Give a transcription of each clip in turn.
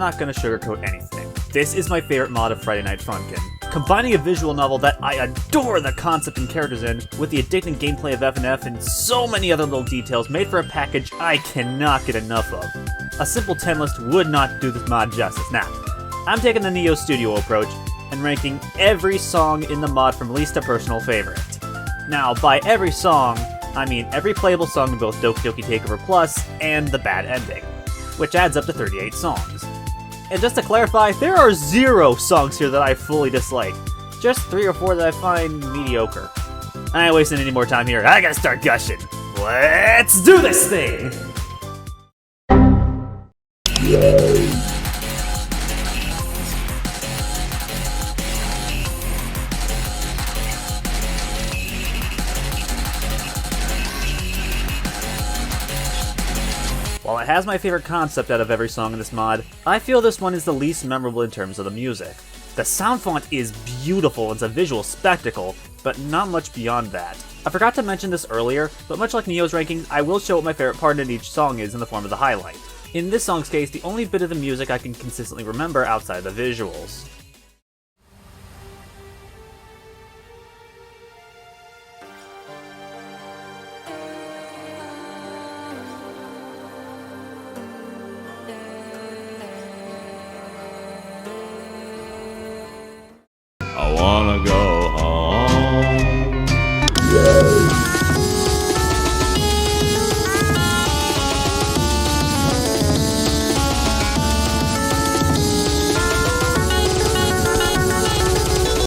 not gonna sugarcoat anything. This is my favorite mod of Friday Night Funkin'. Combining a visual novel that I adore the concept and characters in, with the addicting gameplay of FNF and so many other little details made for a package I cannot get enough of. A simple 10 list would not do this mod justice. Now, I'm taking the Neo Studio approach and ranking every song in the mod from least to personal favorite. Now, by every song, I mean every playable song in both Doki Doki Takeover Plus and the bad ending, which adds up to 38 songs. And just to clarify, there are 0 songs here that I fully dislike, just 3 or 4 that I find mediocre. I ain't wasting any more time here, I gotta start gushing. Let's do this thing! While it has my favorite concept out of every song in this mod, I feel this one is the least memorable in terms of the music. The sound font is beautiful, it's a visual spectacle, but not much beyond that. I forgot to mention this earlier, but much like Neo's rankings, I will show what my favorite part in each song is in the form of the highlight. In this song's case, the only bit of the music I can consistently remember outside the visuals. I wanna go home.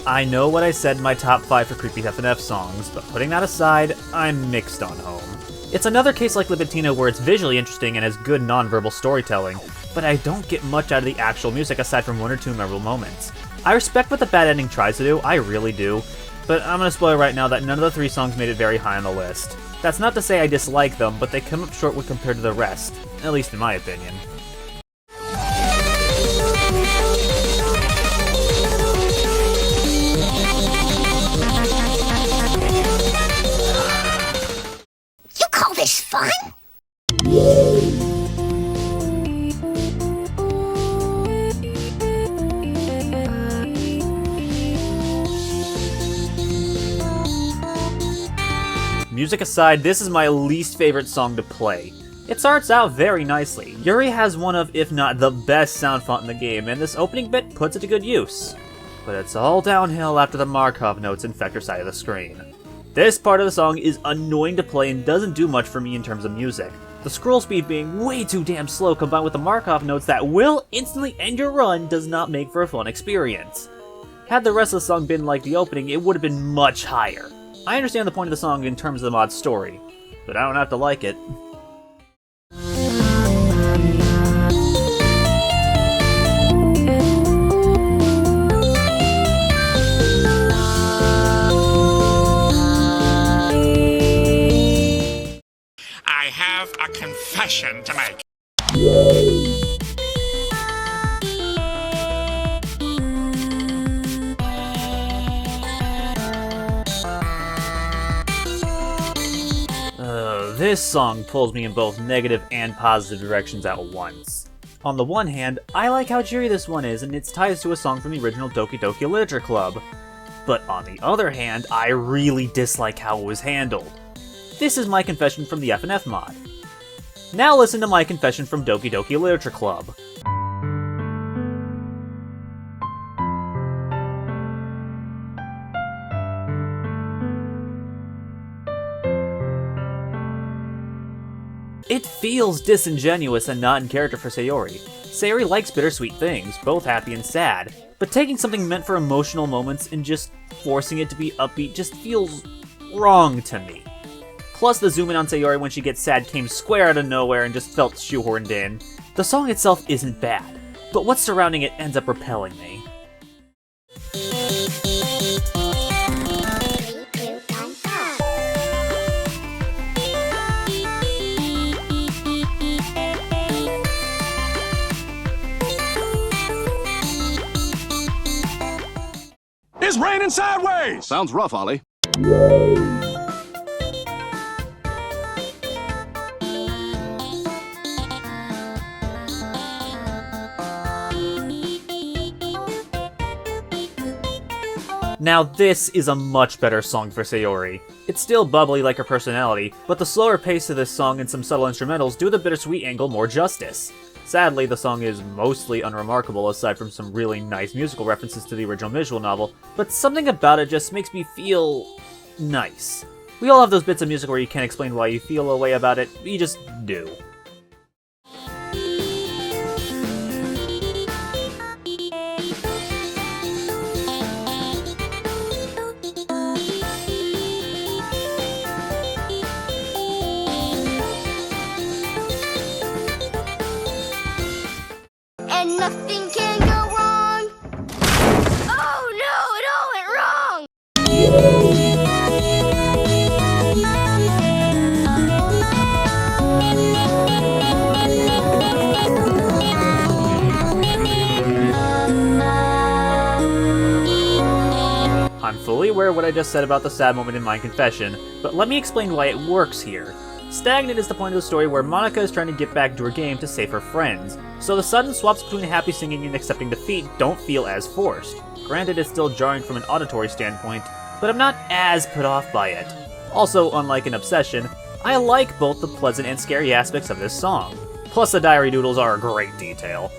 I know what I said in my top 5 for creepy FNF songs, but putting that aside, I'm mixed on Home. It's another case like Libitina where it's visually interesting and has good non-verbal storytelling, but I don't get much out of the actual music aside from 1 or 2 memorable moments. I respect what the bad ending tries to do, I really do, but I'm gonna spoil right now that none of the 3 songs made it very high on the list. That's not to say I dislike them, but they come up short when compared to the rest, at least in my opinion. You call this fun? Music aside, this is my least favorite song to play. It starts out very nicely. Yuri has one of, if not the best sound font in the game, and this opening bit puts it to good use. But it's all downhill after the Markov notes infect her side of the screen. This part of the song is annoying to play and doesn't do much for me in terms of music. The scroll speed being way too damn slow combined with the Markov notes that will instantly end your run does not make for a fun experience. Had the rest of the song been like the opening, it would have been much higher. I understand the point of the song in terms of the mod's story, but I don't have to like it. I have a confession to make. This song pulls me in both negative and positive directions at once. On the one hand, I like how cheery this one is and its ties to a song from the original Doki Doki Literature Club. But on the other hand, I really dislike how it was handled. This is my confession from the FNF mod. Now listen to my confession from Doki Doki Literature Club. It feels disingenuous and not in character for Sayori. Sayori likes bittersweet things, both happy and sad, but taking something meant for emotional moments and just forcing it to be upbeat just feels wrong to me. Plus the zoom in on Sayori when she gets sad came square out of nowhere and just felt shoehorned in. The song itself isn't bad, but what's surrounding it ends up repelling me. It's raining sideways! Sounds rough, Ollie. Now this is a much better song for Sayori. It's still bubbly like her personality, but the slower pace of this song and some subtle instrumentals do the bittersweet angle more justice. Sadly, the song is mostly unremarkable aside from some really nice musical references to the original visual novel, but something about it just makes me feel nice. We all have those bits of music where you can't explain why you feel a way about it, you just do. And nothing can go wrong. Oh no, it all went wrong. I'm fully aware of what I just said about the sad moment in my confession, but let me explain why it works here. Stagnant is the point of the story where Monika is trying to get back to her game to save her friends, so the sudden swaps between happy singing and accepting defeat don't feel as forced. Granted, it's still jarring from an auditory standpoint, but I'm not as put off by it. Also, unlike an obsession, I like both the pleasant and scary aspects of this song. Plus, the diary doodles are a great detail.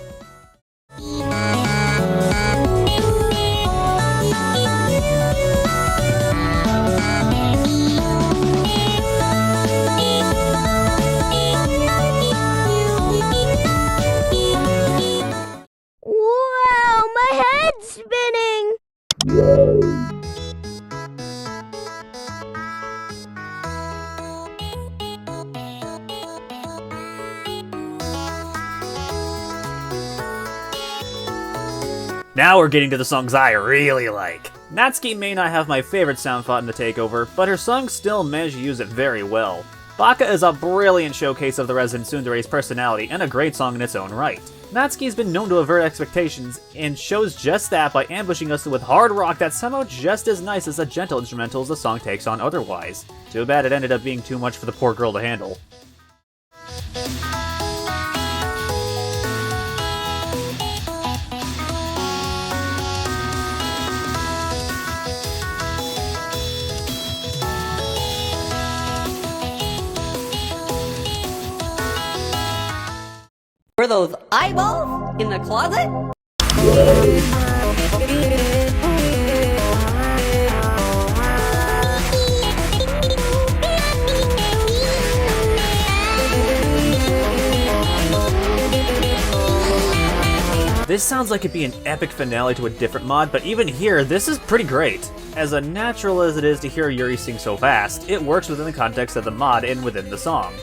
Wow, my head's spinning. Now we're getting to the songs I really like. Natsuki may not have my favorite sound font in the Takeover, but her songs still manage to use it very well. Baka is a brilliant showcase of the resident tsundere's personality and a great song in its own right. Natsuki has been known to avert expectations, and shows just that by ambushing us with hard rock that's somehow just as nice as the gentle instrumentals the song takes on otherwise. Too bad it ended up being too much for the poor girl to handle. Were those eyeballs in the closet? This sounds like it'd be an epic finale to a different mod, but even here, this is pretty great. As unnatural as it is to hear Yuri sing so fast, it works within the context of the mod and within the song.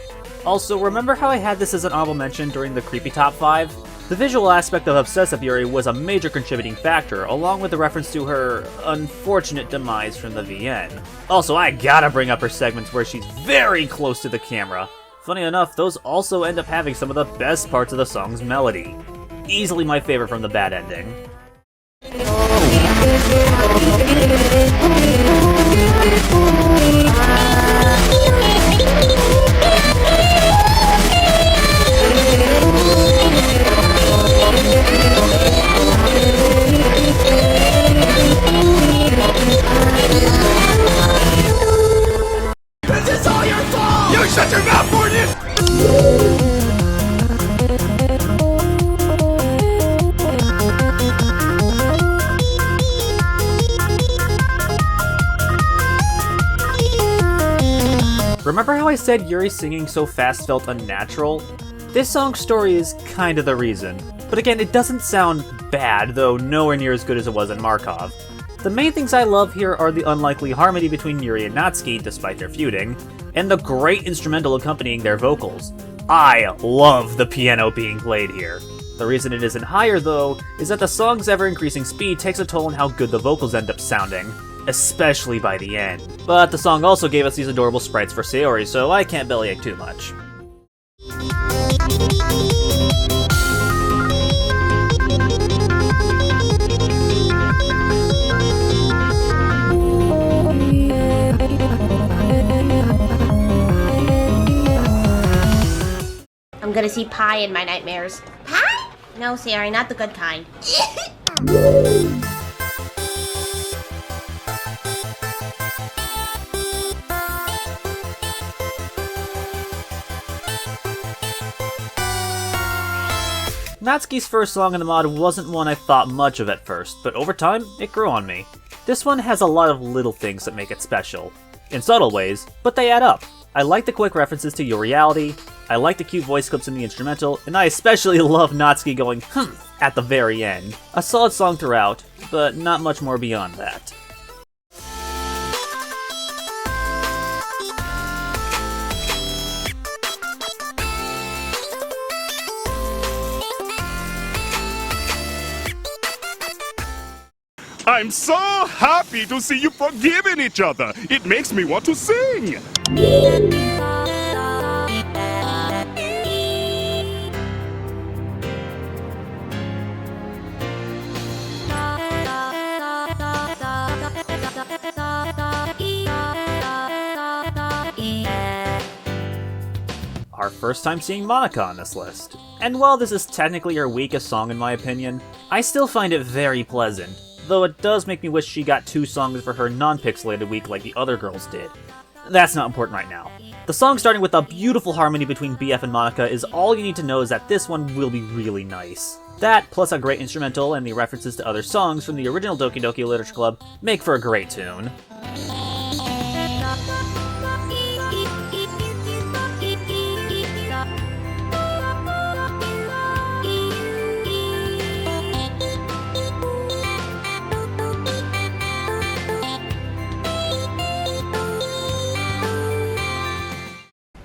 Also, remember how I had this as an honorable mention during the Creepy Top 5? The visual aspect of Obsessive Yuri was a major contributing factor, along with the reference to her unfortunate demise from the VN. Also, I gotta bring up her segments where she's very close to the camera. Funny enough, those also end up having some of the best parts of the song's melody. Easily my favorite from the bad ending. This is all your fault! You shut your mouth, Morgan! Remember how I said Yuri singing so fast felt unnatural? This song's story is kinda the reason. But again, it doesn't sound bad, though nowhere near as good as it was in Markov. The main things I love here are the unlikely harmony between Yuri and Natsuki, despite their feuding, and the great instrumental accompanying their vocals. I love the piano being played here. The reason it isn't higher, though, is that the song's ever-increasing speed takes a toll on how good the vocals end up sounding, especially by the end. But the song also gave us these adorable sprites for Sayori, so I can't bellyache too much. I'm gonna see pie in my nightmares. Pie? No, Sari, not the good kind. Natsuki's first song in the mod wasn't one I thought much of at first, but over time, it grew on me. This one has a lot of little things that make it special. In subtle ways, but they add up. I like the quick references to your reality, I like the cute voice clips in the instrumental, and I especially love Natsuki going at the very end. A solid song throughout, but not much more beyond that. I'm so happy to see you forgiving each other. It makes me want to sing. Our first time seeing Monica on this list. And while this is technically her weakest song in my opinion, I still find it very pleasant, though it does make me wish she got 2 songs for her non-pixelated week like the other girls did. That's not important right now. The song starting with a beautiful harmony between BF and Monica is all you need to know is that this one will be really nice. That, plus a great instrumental and the references to other songs from the original Doki Doki Literature Club, make for a great tune.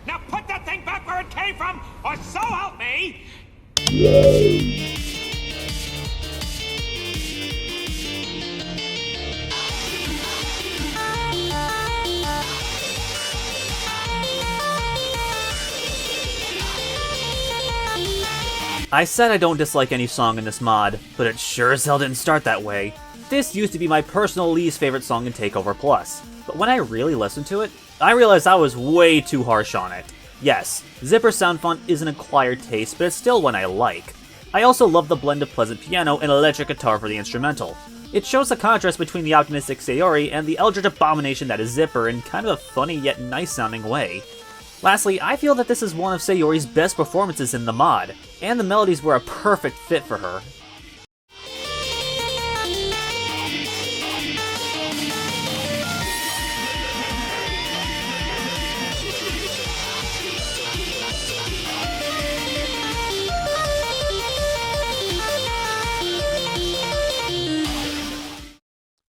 Now put that thing back where it came from, or so help me! I said I don't dislike any song in this mod, but it sure as hell didn't start that way. This used to be my personal least favorite song in Takeover Plus, but when I really listened to it, I realized I was way too harsh on it. Yes, Zipper's sound font is an acquired taste, but it's still one I like. I also love the blend of pleasant piano and electric guitar for the instrumental. It shows the contrast between the optimistic Sayori and the eldritch abomination that is Zipper in kind of a funny yet nice sounding way. Lastly, I feel that this is one of Sayori's best performances in the mod, and the melodies were a perfect fit for her.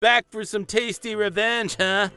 Back for some tasty revenge, huh?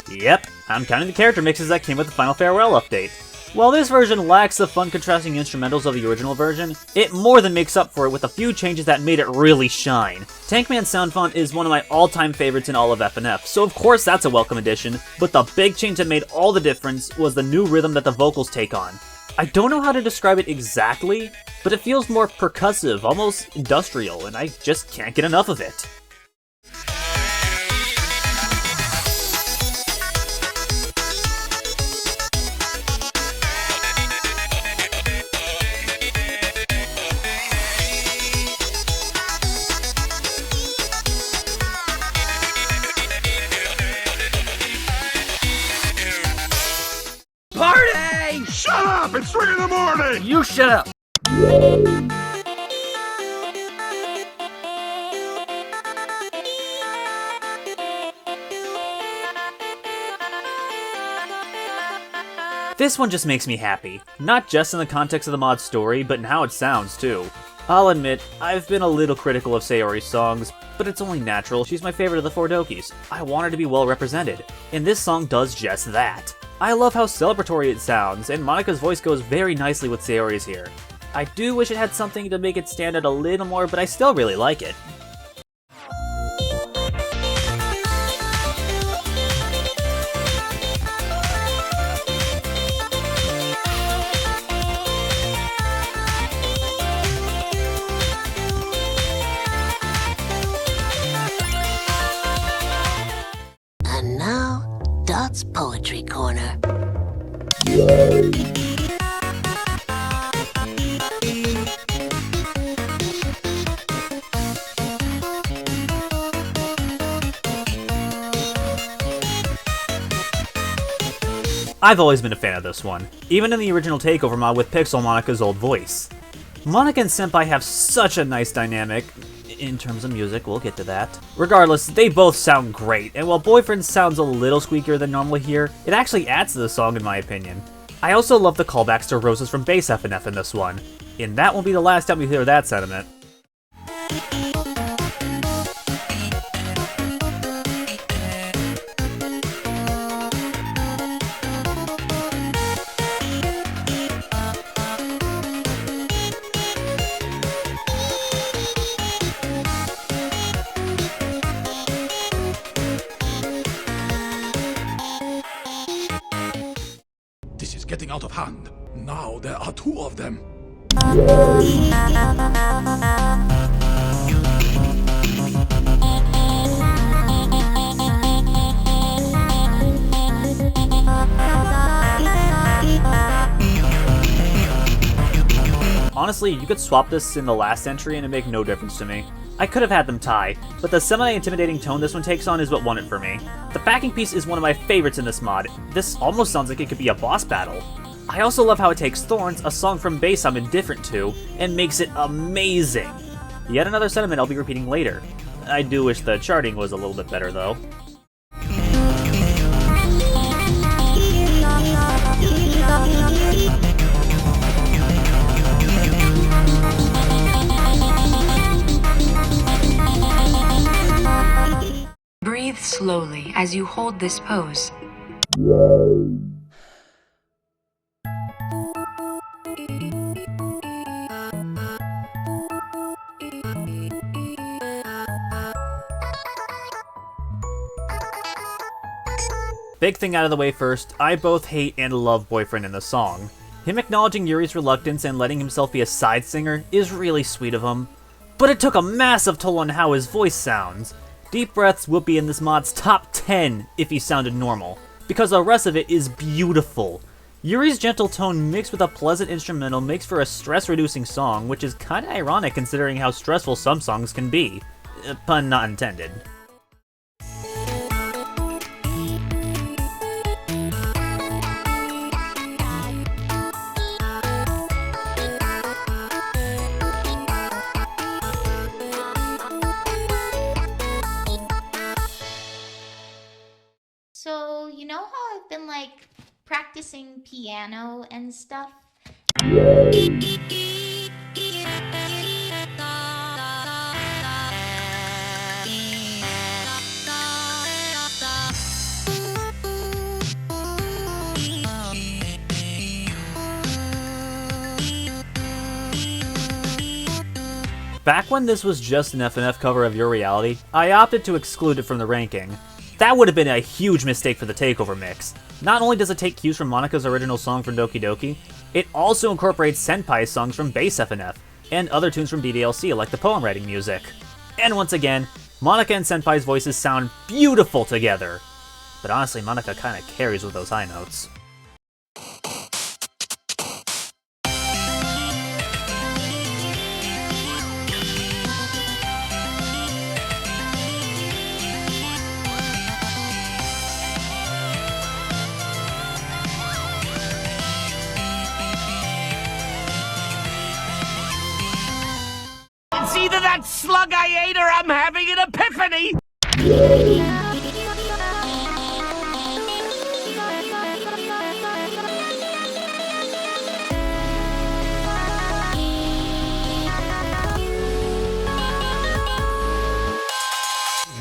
Yep, I'm counting the character mixes that came with the Final Farewell update. While this version lacks the fun contrasting instrumentals of the original version, it more than makes up for it with a few changes that made it really shine. Tankman's sound font is one of my all-time favorites in all of FNF, so of course that's a welcome addition, but the big change that made all the difference was the new rhythm that the vocals take on. I don't know how to describe it exactly, but it feels more percussive, almost industrial, and I just can't get enough of it. Party! Shut up! It's 3 in the morning! You shut up! This one just makes me happy, not just in the context of the mod's story, but in how it sounds too. I'll admit, I've been a little critical of Sayori's songs, but it's only natural, she's my favorite of the 4 Dokis. I want her to be well represented, and this song does just that. I love how celebratory it sounds, and Monika's voice goes very nicely with Sayori's here. I do wish it had something to make it stand out a little more, but I still really like it. And now, Dot's Poetry Corner. I've always been a fan of this one, even in the original Takeover mod with Pixel Monika's old voice. Monika and Senpai have such a nice dynamic. In terms of music, we'll get to that. Regardless, they both sound great, and while Boyfriend sounds a little squeakier than normal here, it actually adds to the song in my opinion. I also love the callbacks to Roses from Base FNF in this one, and that won't be the last time we hear that sentiment. This is getting out of hand. Now there are two of them. Honestly, you could swap this in the last entry and it'd make no difference to me. I could have had them tie, but the semi-intimidating tone this one takes on is what won it for me. The backing piece is one of my favorites in this mod. This almost sounds like it could be a boss battle. I also love how it takes Thorns, a song from Base I'm indifferent to, and makes it amazing. Yet another sentiment I'll be repeating later. I do wish the charting was a little bit better though. Breathe slowly as you hold this pose. Big thing out of the way first, I both hate and love Boyfriend in the song. Him acknowledging Yuri's reluctance and letting himself be a side singer is really sweet of him, but it took a massive toll on how his voice sounds. Deep Breaths would be in this mod's top 10 if he sounded normal, because the rest of it is beautiful. Yuri's gentle tone mixed with a pleasant instrumental makes for a stress-reducing song, which is kinda ironic considering how stressful some songs can be. Pun not intended. So, you know how I've been like practicing piano and stuff? Back when this was just an FNF cover of Your Reality, I opted to exclude it from the ranking. That would have been a huge mistake for the Takeover mix. Not only does it take cues from Monika's original song from Doki Doki, it also incorporates Senpai's songs from Base FNF, and other tunes from DDLC like the poem writing music. And once again, Monika and Senpai's voices sound beautiful together. But honestly, Monika kinda carries with those high notes. It's either that slug I ate or I'm having an epiphany!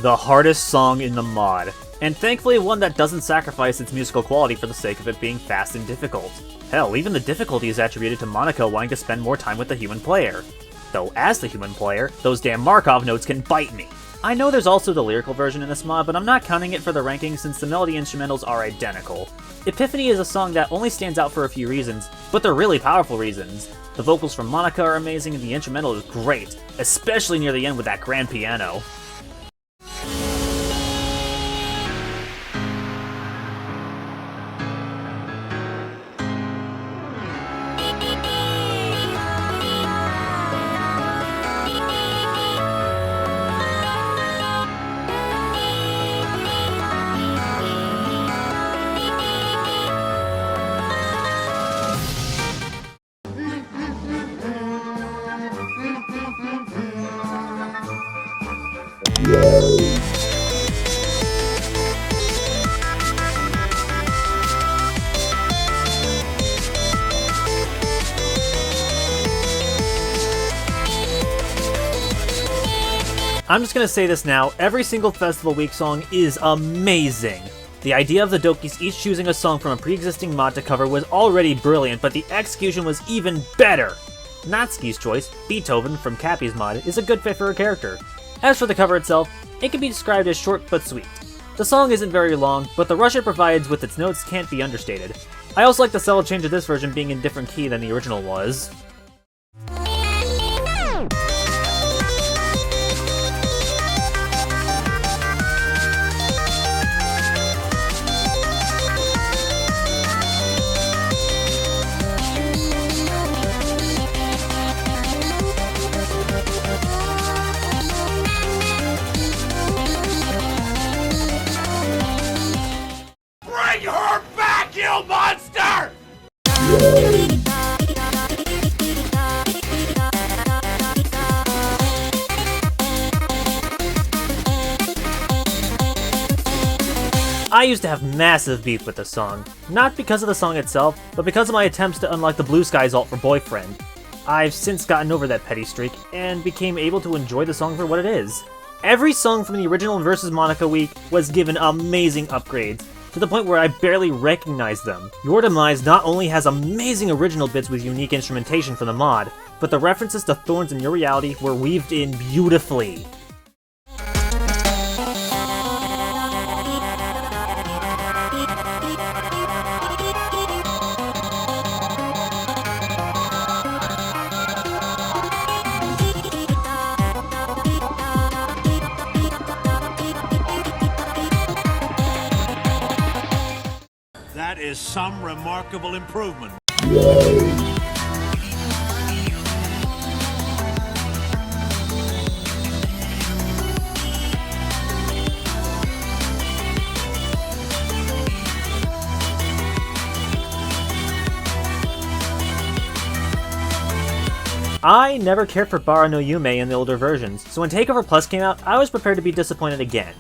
The hardest song in the mod, and thankfully one that doesn't sacrifice its musical quality for the sake of it being fast and difficult. Hell, even the difficulty is attributed to Monika wanting to spend more time with the human player. Though as the human player, those damn Markov notes can bite me. I know there's also the lyrical version in this mod, but I'm not counting it for the ranking since the melody instrumentals are identical. Epiphany is a song that only stands out for a few reasons, but they're really powerful reasons. The vocals from Monika are amazing and the instrumental is great, especially near the end with that grand piano. I'm just gonna say this now, every single Festival Week song is amazing. The idea of the Dokis each choosing a song from a pre-existing mod to cover was already brilliant, but the execution was even better! Natsuki's choice, Beethoven from Cappy's mod, is a good fit for her character. As for the cover itself, it can be described as short but sweet. The song isn't very long, but the rush it provides with its notes can't be understated. I also like the subtle change of this version being in different key than the original was. Bring her back, you monster! I used to have massive beef with the song, not because of the song itself, but because of my attempts to unlock the Blue Skies alt for Boyfriend. I've since gotten over that petty streak, and became able to enjoy the song for what it is. Every song from the original Versus Monica week was given amazing upgrades, to the point where I barely recognized them. Your Demise not only has amazing original bits with unique instrumentation from the mod, but the references to Thorns and Your Reality were weaved in beautifully. That is some remarkable improvement. I never cared for Bara no Yume in the older versions, so when Takeover Plus came out, I was prepared to be disappointed again.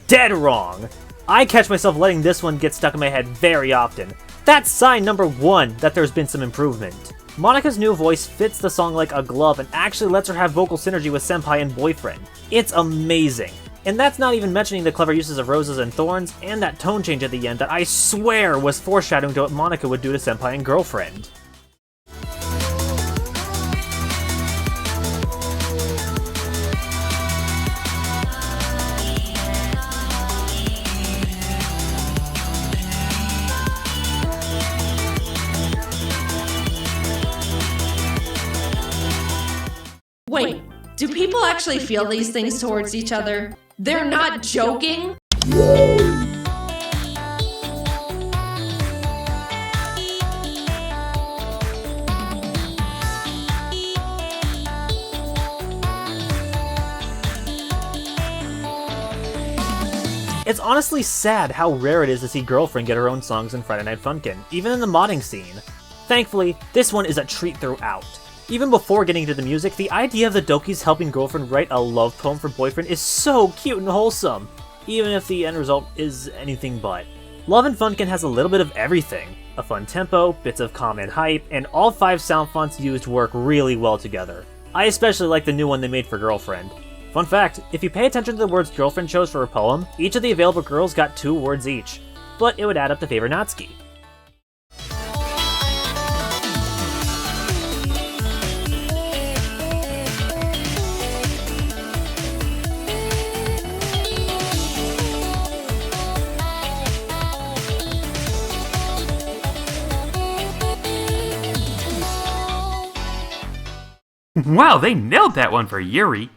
Dead wrong! I catch myself letting this one get stuck in my head very often. That's sign number one that there's been some improvement. Monica's new voice fits the song like a glove and actually lets her have vocal synergy with Senpai and Boyfriend. It's amazing. And that's not even mentioning the clever uses of roses and thorns, and that tone change at the end that I swear was foreshadowing to what Monica would do to Senpai and Girlfriend. Wait, do people actually feel these things towards each other? They're not joking? It's honestly sad how rare it is to see Girlfriend get her own songs in Friday Night Funkin', even in the modding scene. Thankfully, this one is a treat throughout. Even before getting into the music, the idea of the Dokis helping Girlfriend write a love poem for Boyfriend is so cute and wholesome, even if the end result is anything but. Love and Funkin' has a little bit of everything. A fun tempo, bits of calm and hype, and all 5 sound fonts used work really well together. I especially like the new one they made for Girlfriend. Fun fact, if you pay attention to the words Girlfriend chose for her poem, each of the available girls got 2 words each, but it would add up to favor Natsuki. Wow, they nailed that one for Yuri.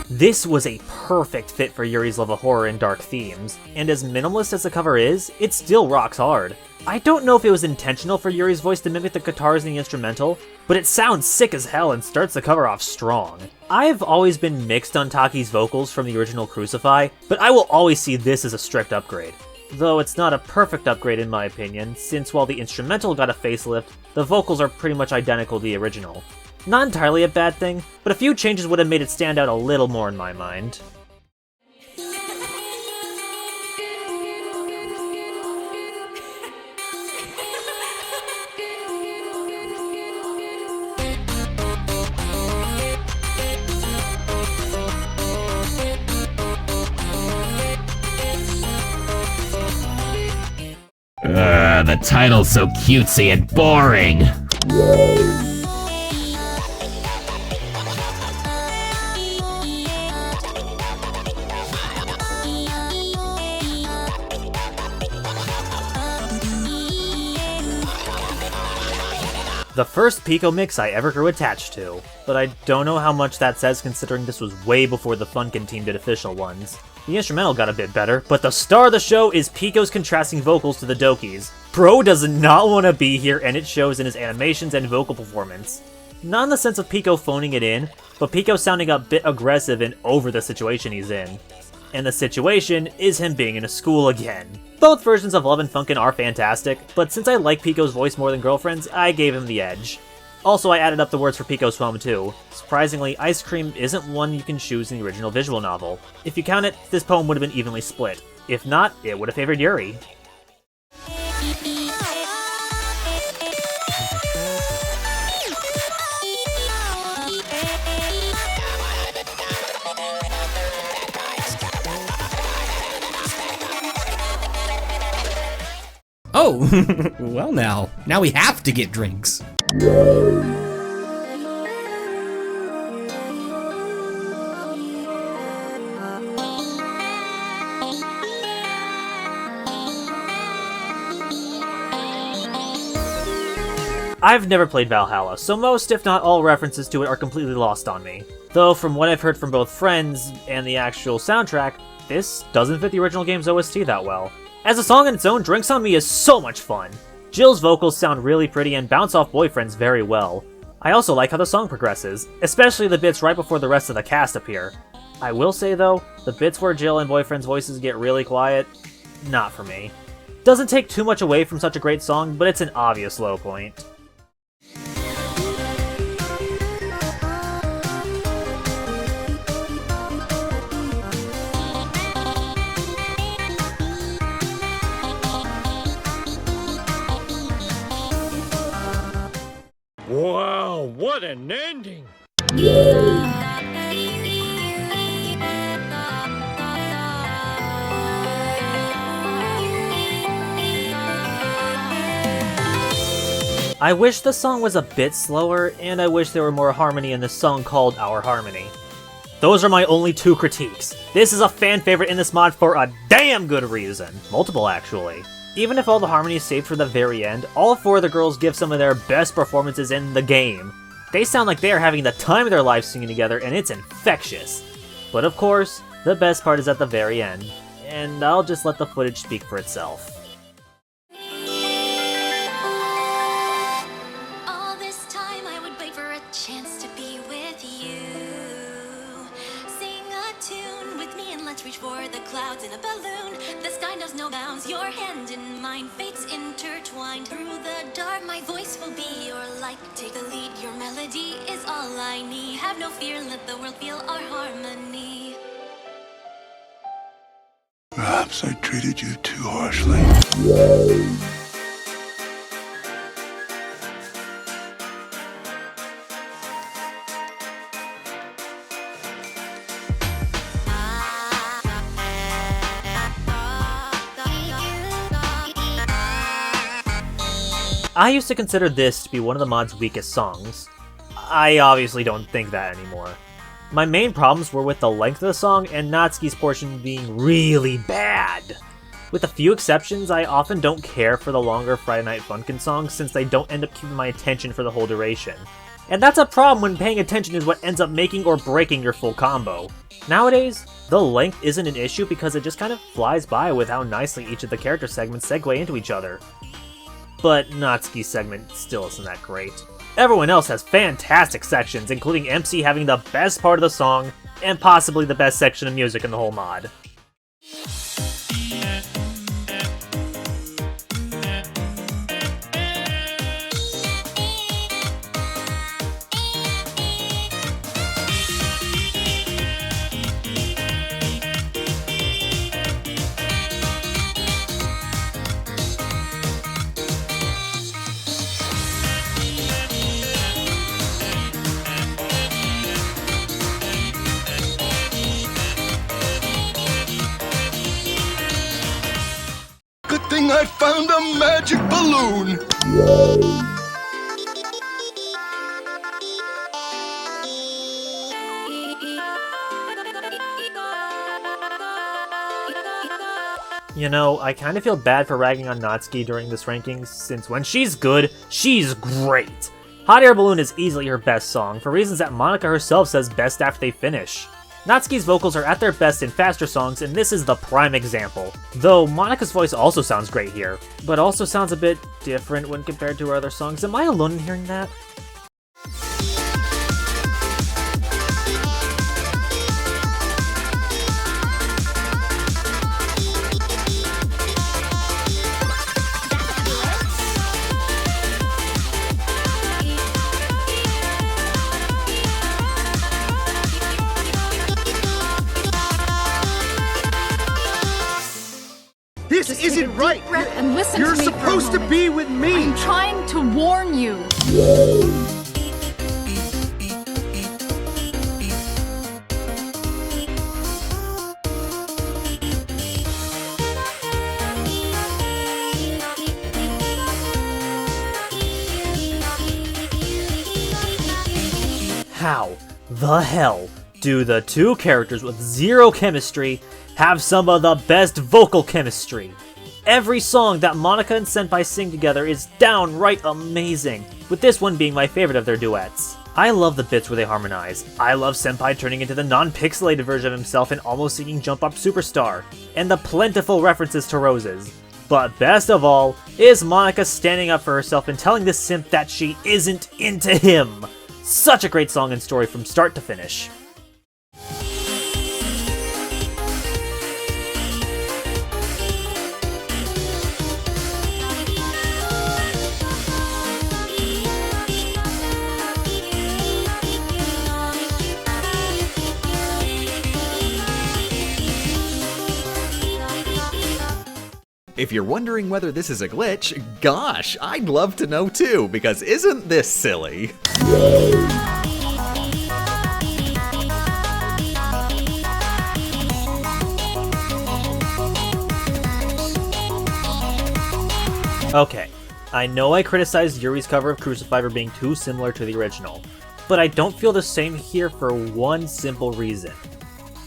This was a perfect fit for Yuri's love of horror and dark themes, and as minimalist as the cover is, it still rocks hard. I don't know if it was intentional for Yuri's voice to mimic the guitars in the instrumental, but it sounds sick as hell and starts the cover off strong. I've always been mixed on Taki's vocals from the original Crucify, but I will always see this as a strict upgrade. Though it's not a perfect upgrade in my opinion, since while the instrumental got a facelift, the vocals are pretty much identical to the original. Not entirely a bad thing, but a few changes would have made it stand out a little more in my mind. The title's so cutesy and boring. The first Pico mix I ever grew attached to, but I don't know how much that says considering this was way before the Funkin team did official ones. The instrumental got a bit better, but the star of the show is Pico's contrasting vocals to the Dokis. Bro does not want to be here, and it shows in his animations and vocal performance. Not in the sense of Pico phoning it in, but Pico sounding a bit aggressive and over the situation he's in. And the situation is him being in a school again. Both versions of Love and Funkin are fantastic, but since I like Pico's voice more than Girlfriend's, I gave him the edge. Also, I added up the words for Pico's poem too. Surprisingly, ice cream isn't one you can choose in the original visual novel. If you count it, this poem would have been evenly split. If not, it would have favored Yuri. Oh, well now we have to get drinks. I've never played Valhalla, so most, if not all, references to it are completely lost on me. Though, from what I've heard from both friends and the actual soundtrack, this doesn't fit the original game's OST that well. As a song on its own, Drinks on Me is so much fun. Jill's vocals sound really pretty and bounce off Boyfriend's very well. I also like how the song progresses, especially the bits right before the rest of the cast appear. I will say though, the bits where Jill and Boyfriend's voices get really quiet, not for me. Doesn't take too much away from such a great song, but it's an obvious low point. Wow, what an ending! I wish the song was a bit slower, and I wish there were more harmony in the song called Our Harmony. Those are my only two critiques. This is a fan favorite in this mod for a damn good reason. Multiple, actually. Even if all the harmony is saved for the very end, all four of the girls give some of their best performances in the game. They sound like they are having the time of their lives singing together, and it's infectious. But of course, the best part is at the very end, and I'll just let the footage speak for itself. All this time I would wait for a chance to be with you. Sing a tune with me and let's reach for the clouds in a balloon. The sky knows no bounds, your hand in mine, fates intertwined. Through the dark, my voice will be your light. Take the lead, your melody is all I need. Have no fear, let the world feel our harmony. Perhaps I treated you too harshly. I used to consider this to be one of the mod's weakest songs. I obviously don't think that anymore. My main problems were with the length of the song and Natsuki's portion being really bad. With a few exceptions, I often don't care for the longer Friday Night Funkin' songs since they don't end up keeping my attention for the whole duration. And that's a problem when paying attention is what ends up making or breaking your full combo. Nowadays, the length isn't an issue because it just kind of flies by with how nicely each of the character segments segue into each other. But Natsuki's segment still isn't that great. Everyone else has fantastic sections, including MC having the best part of the song, and possibly the best section of music in the whole mod. thinking I found a magic balloon. You know, I kind of feel bad for ragging on Natsuki during this rankings, since when she's good, she's great. Hot Air Balloon is easily her best song, for reasons that Monika herself says best after they finish. Natsuki's vocals are at their best in faster songs, and this is the prime example. Though Monika's voice also sounds great here, but also sounds a bit different when compared to her other songs. Am I alone in hearing that? This isn't right. And listen You're to me supposed to be with me. I'm trying to warn you. How the hell do the two characters with zero chemistry have some of the best vocal chemistry? Every song that Monika and Senpai sing together is downright amazing, with this one being my favorite of their duets. I love the bits where they harmonize. I love Senpai turning into the non-pixelated version of himself and almost singing Jump Up Superstar, and the plentiful references to roses. But best of all is Monika standing up for herself and telling this simp that she isn't into him. Such a great song and story from start to finish. If you're wondering whether this is a glitch, gosh, I'd love to know too, because isn't this silly? Okay, I know I criticized Yuri's cover of Crucify for being too similar to the original, but I don't feel the same here for one simple reason.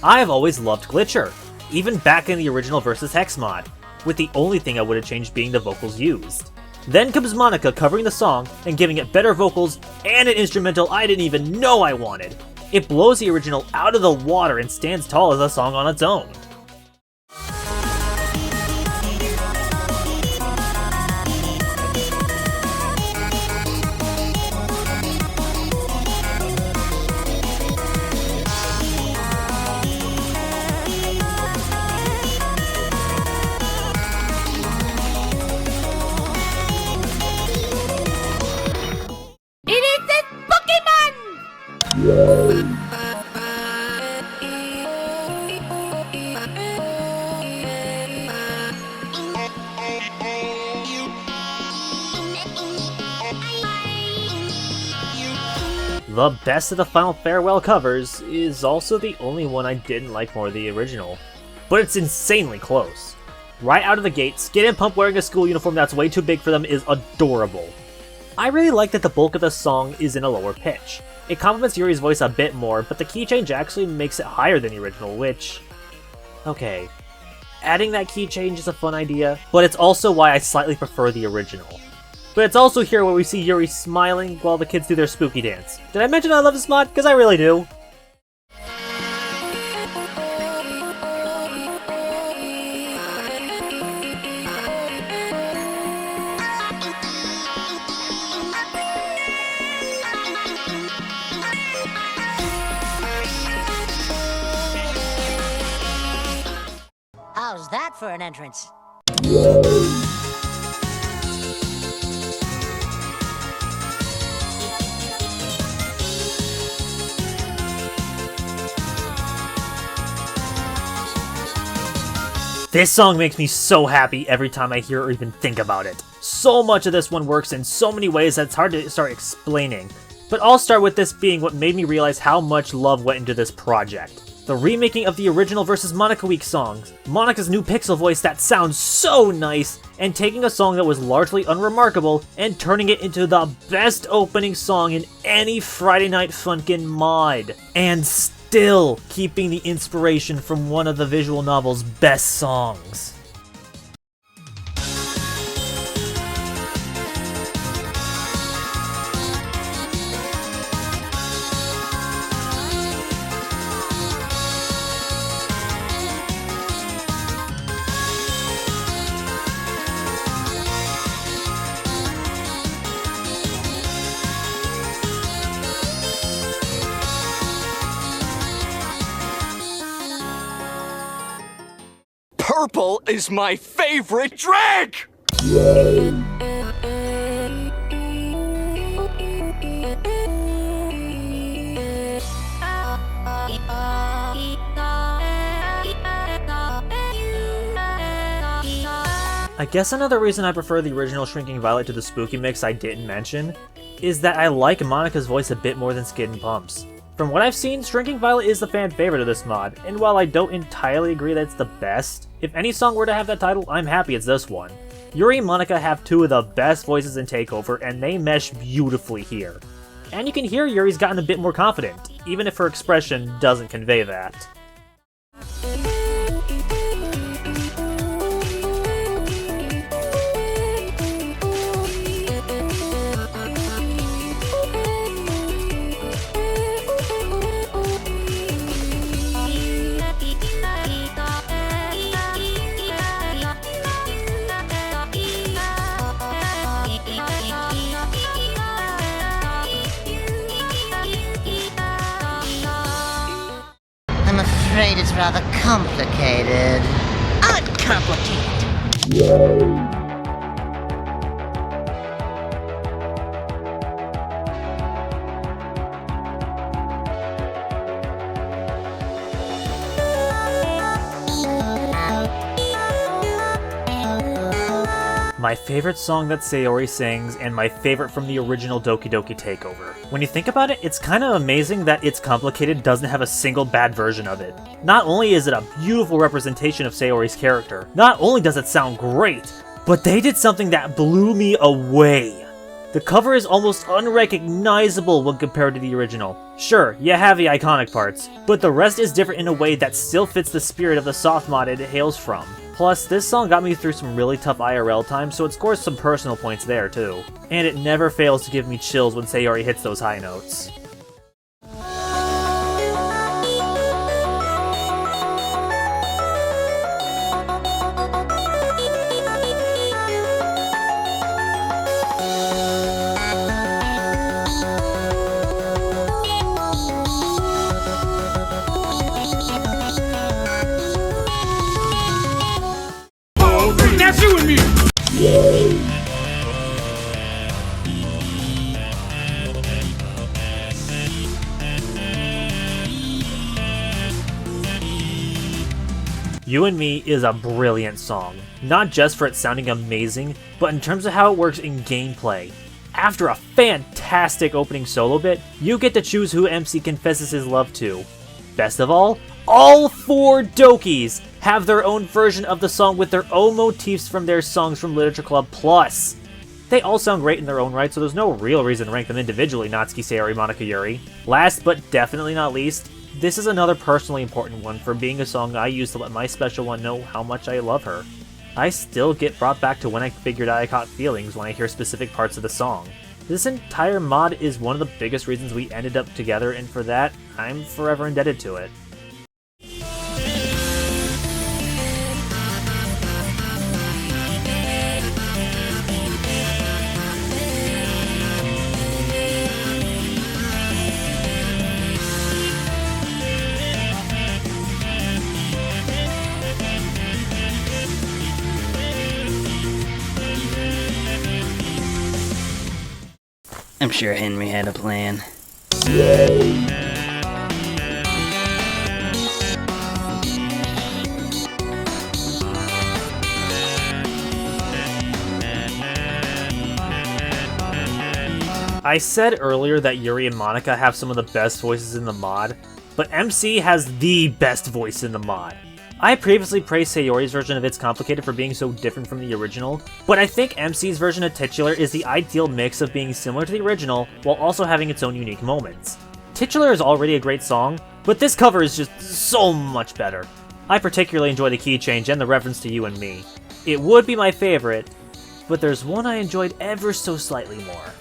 I've always loved Glitcher, even back in the original Versus Hex mod, with the only thing I would have changed being the vocals used. Then comes Monika covering the song and giving it better vocals and an instrumental I didn't even know I wanted. It blows the original out of the water and stands tall as a song on its own. The best of the Final Farewell covers is also the only one I didn't like more than the original, but it's insanely close. Right out of the gate, Skid and Pump wearing a school uniform that's way too big for them is adorable. I really like that the bulk of the song is in a lower pitch. It complements Yuri's voice a bit more, but the key change actually makes it higher than the original, which... okay. Adding that key change is a fun idea, but it's also why I slightly prefer the original. But it's also here where we see Yuri smiling while the kids do their spooky dance. Did I mention I love this mod? Because I really do. How's that for an entrance? This song makes me so happy every time I hear or even think about it. So much of this one works in so many ways that it's hard to start explaining. But I'll start with this being what made me realize how much love went into this project. The remaking of the original versus Monica Week songs, Monica's new pixel voice that sounds so nice, and taking a song that was largely unremarkable and turning it into the best opening song in any Friday Night Funkin' mod. And still keeping the inspiration from one of the visual novel's best songs. Purple is my favorite drink! I guess another reason I prefer the original Shrinking Violet to the Spooky Mix I didn't mention is that I like Monica's voice a bit more than Skid and Pumps. From what I've seen, Shrinking Violet is the fan favorite of this mod, and while I don't entirely agree that it's the best, if any song were to have that title, I'm happy it's this one. Yuri and Monica have two of the best voices in Takeover, and they mesh beautifully here. And you can hear Yuri's gotten a bit more confident, even if her expression doesn't convey that. I'm afraid it's rather complicated. Uncomplicated. My favorite song that Sayori sings, and my favorite from the original Doki Doki Takeover. When you think about it, it's kind of amazing that It's Complicated doesn't have a single bad version of it. Not only is it a beautiful representation of Sayori's character, not only does it sound great, but they did something that blew me away. The cover is almost unrecognizable when compared to the original. Sure, you have the iconic parts, but the rest is different in a way that still fits the spirit of the soft mod it hails from. Plus, this song got me through some really tough IRL times, so it scores some personal points there too. And it never fails to give me chills when Sayori hits those high notes. That's you and me! You and Me is a brilliant song, not just for it sounding amazing, but in terms of how it works in gameplay. After a fantastic opening solo bit, you get to choose who MC confesses his love to. Best of all 4 Dokis have their own version of the song with their own motifs from their Songs from Literature Club Plus. They all sound great in their own right, so there's no real reason to rank them individually, Natsuki, Sayori, Monica, Yuri. Last but definitely not least, this is another personally important one for being a song I use to let my special one know how much I love her. I still get brought back to when I figured I caught feelings when I hear specific parts of the song. This entire mod is one of the biggest reasons we ended up together, and for that, I'm forever indebted to it. I'm sure Henry had a plan. I said earlier that Yuri and Monica have some of the best voices in the mod, but MC has the best voice in the mod. I previously praised Sayori's version of It's Complicated for being so different from the original, but I think MC's version of Titular is the ideal mix of being similar to the original while also having its own unique moments. Titular is already a great song, but this cover is just so much better. I particularly enjoy the key change and the reference to You and Me. It would be my favorite, but there's one I enjoyed ever so slightly more.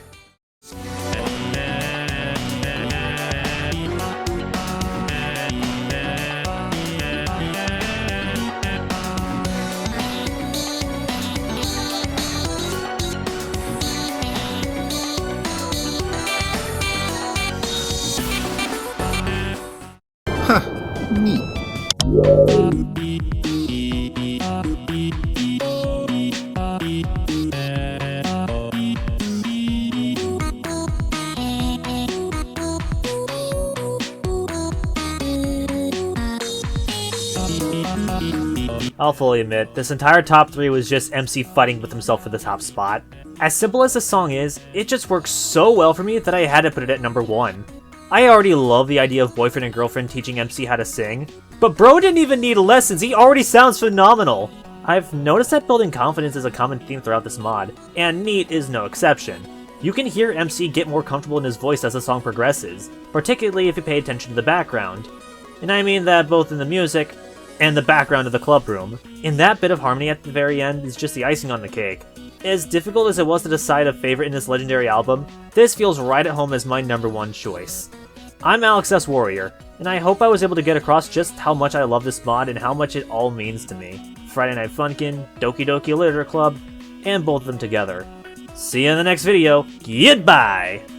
Neat. I'll fully admit, this entire top 3 was just MC fighting with himself for the top spot. As simple as the song is, it just works so well for me that I had to put it at number 1. I already love the idea of boyfriend and girlfriend teaching MC how to sing, but bro didn't even need lessons, he already sounds phenomenal! I've noticed that building confidence is a common theme throughout this mod, and Neat is no exception. You can hear MC get more comfortable in his voice as the song progresses, particularly if you pay attention to the background. And I mean that both in the music and the background of the club room. And that bit of harmony at the very end is just the icing on the cake. As difficult as it was to decide a favorite in this legendary album, this feels right at home as my number 1 choice. I'm Alex S. Warrior, and I hope I was able to get across just how much I love this mod and how much it all means to me. Friday Night Funkin', Doki Doki Literature Club, and both of them together. See you in the next video. Goodbye!